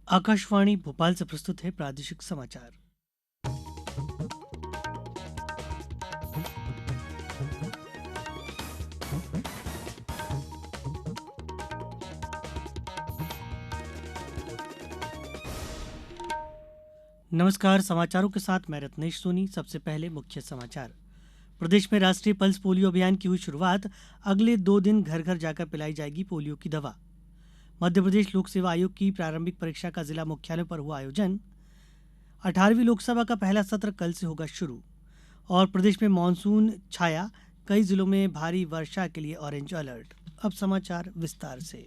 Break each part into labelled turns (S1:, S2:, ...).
S1: आकाशवाणी भोपाल से प्रस्तुत है प्रादेशिक समाचार। नमस्कार, समाचारों के साथ मैं रत्नेश सोनी। सबसे पहले मुख्य समाचार। प्रदेश में राष्ट्रीय पल्स पोलियो अभियान की हुई शुरुआत। अगले 2 दिन घर घर जाकर पिलाई जाएगी पोलियो की दवा। मध्यप्रदेश लोक सेवा आयोग की प्रारंभिक परीक्षा का जिला मुख्यालयों पर हुआ आयोजन। 18वीं लोकसभा का पहला सत्र कल से होगा शुरू। और प्रदेश में मानसून छाया, कई जिलों में भारी वर्षा के लिए ऑरेंज अलर्ट। अब समाचार विस्तार से।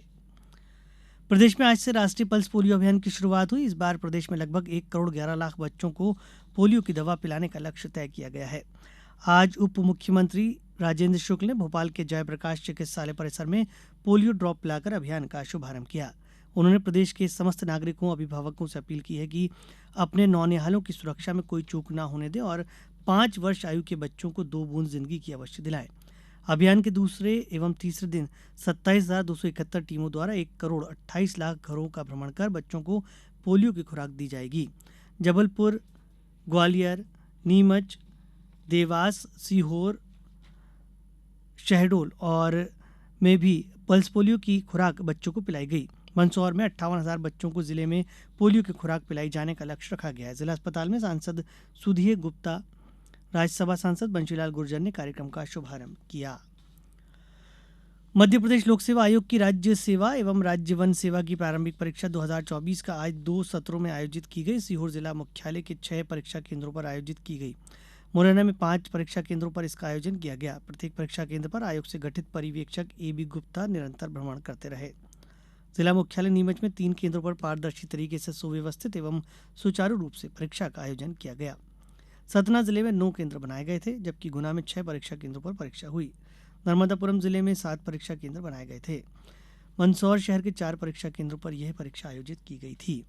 S1: प्रदेश में आज से राष्ट्रीय पल्स पोलियो अभियान की शुरुआत हुई। इस बार प्रदेश में लगभग 1 करोड़ 11 लाख बच्चों को पोलियो की दवा पिलाने का लक्ष्य तय किया गया है। आज उप मुख्यमंत्री राजेंद्र शुक्ल ने भोपाल के जयप्रकाश चिकित्सालय परिसर में पोलियो ड्रॉप पिलाकर अभियान का शुभारंभ किया। उन्होंने प्रदेश के समस्त नागरिकों, अभिभावकों से अपील की है कि अपने नौनिहालों की सुरक्षा में कोई चूक न होने दें और 5 वर्ष आयु के बच्चों को 2 बूंद जिंदगी की अवश्य दिलाएं। अभियान के दूसरे एवं तीसरे दिन 27,271 टीमों द्वारा 1 करोड़ 28 लाख घरों का भ्रमण कर बच्चों को पोलियो की खुराक दी जाएगी। जबलपुर, ग्वालियर, नीमच, देवास, सीहोर, शहडोल और में भी पल्स पोलियो की खुराक बच्चों को पिलाई गई। मंदसौर में 58,000 बच्चों को जिले में पोलियो की खुराक पिलाई जाने का लक्ष्य रखा गया है। जिला अस्पताल में सांसद सुधीर गुप्ता, राज्यसभा सांसद बंशीलाल गुर्जर ने कार्यक्रम का शुभारंभ किया। मध्यप्रदेश लोक सेवा आयोग की राज्य सेवा एवं राज्य वन सेवा की प्रारंभिक परीक्षा 2024 का आज 2 सत्रों में आयोजित की गई। सीहोर जिला मुख्यालय के 6 परीक्षा केंद्रों पर आयोजित की गई। मुरैना में 5 परीक्षा केंद्रों पर इसका आयोजन किया गया। प्रत्येक परीक्षा केंद्र पर आयोग से गठित पर्यवेक्षक ए.बी. गुप्ता निरंतर भ्रमण करते रहे। जिला मुख्यालय नीमच में 3 केंद्रों पर पारदर्शी तरीके से सुव्यवस्थित एवं सुचारू रूप से परीक्षा का आयोजन किया गया। सतना जिले में 9 केंद्र बनाए गए थे, जबकि गुना में 6 परीक्षा केंद्रों पर परीक्षा हुई। नर्मदापुरम जिले में 7 परीक्षा केंद्र बनाए गए थे। मंदसौर शहर के 4 परीक्षा केंद्रों पर यह परीक्षा आयोजित की गई थी।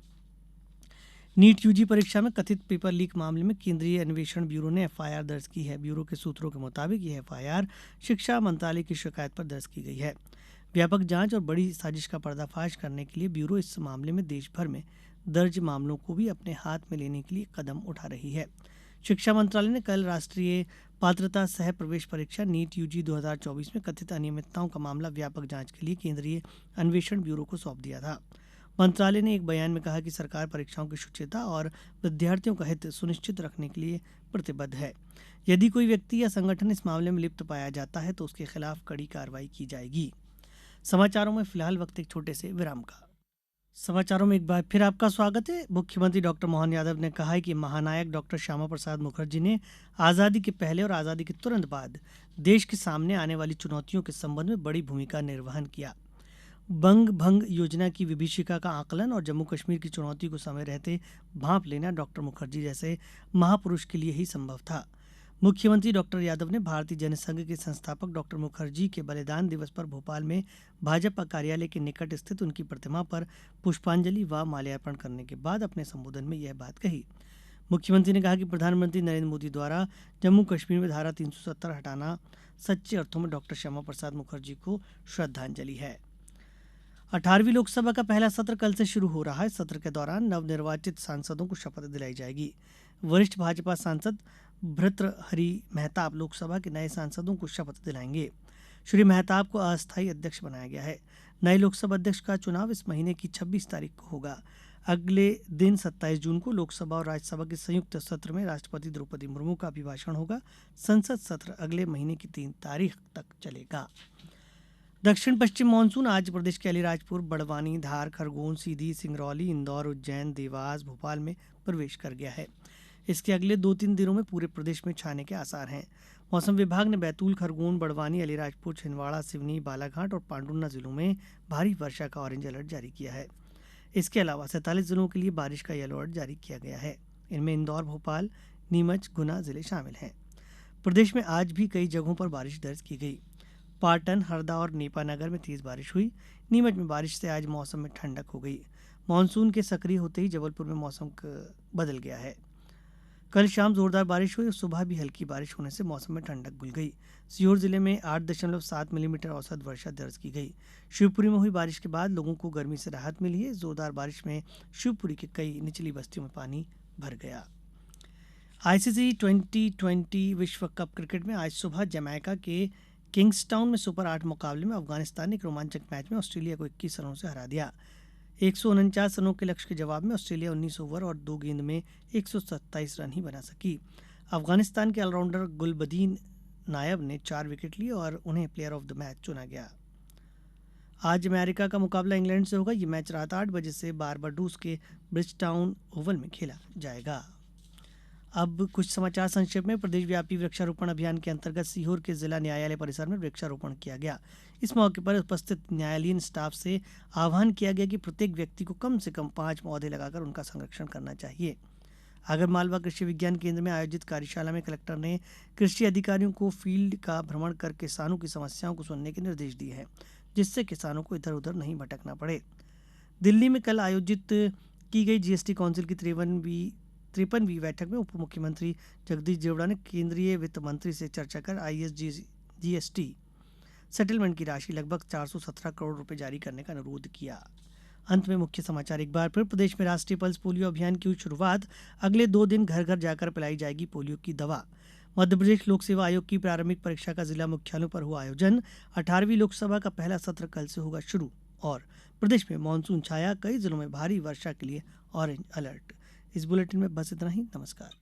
S1: नीट यूजी परीक्षा में कथित पेपर लीक मामले में केंद्रीय अन्वेषण ब्यूरो ने एफआईआर दर्ज की है। ब्यूरो के सूत्रों के मुताबिक यह एफआईआर शिक्षा मंत्रालय की शिकायत पर दर्ज की गई है। व्यापक जांच और बड़ी साजिश का पर्दाफाश करने के लिए ब्यूरो इस मामले में देश भर में दर्ज मामलों को भी अपने हाथ में लेने के लिए कदम उठा रही है। शिक्षा मंत्रालय ने कल राष्ट्रीय पात्रता सह प्रवेश परीक्षा नीट यूजी 2024 में कथित अनियमितताओं का मामला व्यापक जांच के लिए केंद्रीय अन्वेषण ब्यूरो को सौंप दिया था। मंत्रालय ने एक बयान में कहा कि सरकार परीक्षाओं की शुचिता और विद्यार्थियों का हित सुनिश्चित रखने के लिए प्रतिबद्ध है। यदि कोई व्यक्ति या संगठन इस मामले में लिप्त पाया जाता है तो उसके खिलाफ कड़ी कार्रवाई की जाएगी। समाचारों में फिलहाल वक्त एक छोटे से विराम का। समाचारों में एक बार फिर आपका स्वागत है। मुख्यमंत्री डॉक्टर मोहन यादव ने कहा है कि महानायक डॉक्टर श्यामा प्रसाद मुखर्जी ने आज़ादी के पहले और आज़ादी के तुरंत बाद देश के सामने आने वाली चुनौतियों के संबंध में बड़ी भूमिका निर्वहन किया। बंग भंग योजना की विभीषिका का आकलन और जम्मू कश्मीर की चुनौती को समय रहते भांप लेना डॉक्टर मुखर्जी जैसे महापुरुष के लिए ही संभव था। मुख्यमंत्री डॉक्टर यादव ने भारतीय जनसंघ के संस्थापक डॉक्टर मुखर्जी के बलिदान दिवस पर भोपाल में भाजपा कार्यालय के निकट स्थित उनकी प्रतिमा पर पुष्पांजलि व माल्यार्पण करने के बाद अपने संबोधन में यह बात कही। मुख्यमंत्री ने कहा कि प्रधानमंत्री नरेंद्र मोदी द्वारा जम्मू कश्मीर में धारा 370 हटाना सच्चे अर्थों में डॉक्टर श्यामा प्रसाद मुखर्जी को श्रद्धांजलि है। 18वीं लोकसभा का पहला सत्र कल से शुरू हो रहा है। सत्र के दौरान नवनिर्वाचित सांसदों को शपथ दिलाई जाएगी। वरिष्ठ भाजपा सांसद भर्तृहरि मेहताब लोकसभा के नए सांसदों को शपथ दिलाएंगे। श्री मेहताब को अस्थायी अध्यक्ष बनाया गया है। नए लोकसभा अध्यक्ष का चुनाव इस महीने की 26 तारीख को होगा। अगले दिन 27 जून को लोकसभा और राज्यसभा के संयुक्त सत्र में राष्ट्रपति द्रौपदी मुर्मू का अभिभाषण होगा। संसद सत्र अगले महीने की 3 तारीख तक चलेगा। दक्षिण पश्चिम मानसून आज प्रदेश के अलीराजपुर, बड़वानी, धार, खरगोन, सीधी, सिंगरौली, इंदौर, उज्जैन, देवास, भोपाल में प्रवेश कर गया है। इसके अगले 2-3 दिनों में पूरे प्रदेश में छाने के आसार हैं। मौसम विभाग ने बैतूल, खरगोन, बड़वानी, अलीराजपुर, छिंदवाड़ा, सिवनी, बालाघाट और पांडुर्ना जिलों में भारी वर्षा का ऑरेंज अलर्ट जारी किया है। इसके अलावा 47 जिलों के लिए बारिश का येलो अलर्ट जारी किया गया है। इनमें इंदौर, भोपाल, नीमच, गुना जिले शामिल हैं। प्रदेश में आज भी कई जगहों पर बारिश दर्ज की गई। पाटन, हरदा और नेपानगर में तेज बारिश हुई। नीमच में बारिश से आज मौसम में ठंडक हो गई। मानसून के सक्रिय होते ही जबलपुर में मौसम बदल गया है। कल शाम जोरदार बारिश हुई और सुबह भी हल्की बारिश होने से मौसम में ठंडक घुल गई। सीहोर जिले में 8.7 मिलीमीटर औसत वर्षा दर्ज की गई। शिवपुरी में हुई बारिश के बाद लोगों को गर्मी से राहत मिली है। जोरदार बारिश में शिवपुरी के कई निचली बस्तियों में पानी भर गया। आईसीसी 2020 विश्व कप क्रिकेट में आज सुबह जमैका के किंग्सटाउन में सुपर 8 मुकाबले में अफगानिस्तान ने एक रोमांचक मैच में ऑस्ट्रेलिया को 21 रनों से हरा दिया। 149 रनों के लक्ष्य के जवाब में ऑस्ट्रेलिया 19 ओवर और 2 गेंद में 127 रन ही बना सकी। अफगानिस्तान के ऑलराउंडर गुलबदीन नायब ने 4 विकेट लिए और उन्हें प्लेयर ऑफ द मैच चुना गया। आज अमेरिका का मुकाबला इंग्लैंड से होगा। ये मैच रात 8 बजे से बारबाडोस के ब्रिजटाउन ओवल में खेला जाएगा। अब कुछ समाचार संक्षेप में। प्रदेश व्यापी वृक्षारोपण अभियान के अंतर्गत सीहोर के जिला न्यायालय परिसर में वृक्षारोपण किया गया। इस मौके पर उपस्थित न्यायालयीन स्टाफ से आह्वान किया गया कि प्रत्येक व्यक्ति को कम से कम 5 पौधे लगाकर उनका संरक्षण करना चाहिए। आगरमालवा कृषि विज्ञान केंद्र में आयोजित कार्यशाला में कलेक्टर ने कृषि अधिकारियों को फील्ड का भ्रमण कर किसानों की समस्याओं को सुनने के निर्देश दिए हैं, जिससे किसानों को इधर उधर नहीं भटकना पड़े। दिल्ली में कल आयोजित की गई जीएसटी काउंसिल की 53वीं बैठक में उप मुख्यमंत्री जगदीश देवड़ा ने केंद्रीय वित्त मंत्री से चर्चा कर जीएसटी सेटलमेंट की राशि लगभग 417 करोड़ रुपए जारी करने का अनुरोध किया। अंत में मुख्य समाचार एक बार फिर। प्रदेश में राष्ट्रीय पल्स पोलियो अभियान की हुई शुरुआत। अगले 2 दिन घर घर जाकर पिलाई जाएगी पोलियो की दवा। मध्यप्रदेश लोक सेवा आयोग की प्रारंभिक परीक्षा का जिला मुख्यालयों पर हुआ आयोजन। 18वीं लोकसभा का पहला सत्र कल से होगा शुरू। और प्रदेश में मानसून छाया, कई जिलों में भारी वर्षा के लिए ऑरेंज अलर्ट। इस बुलेटिन में बस इतना ही। नमस्कार।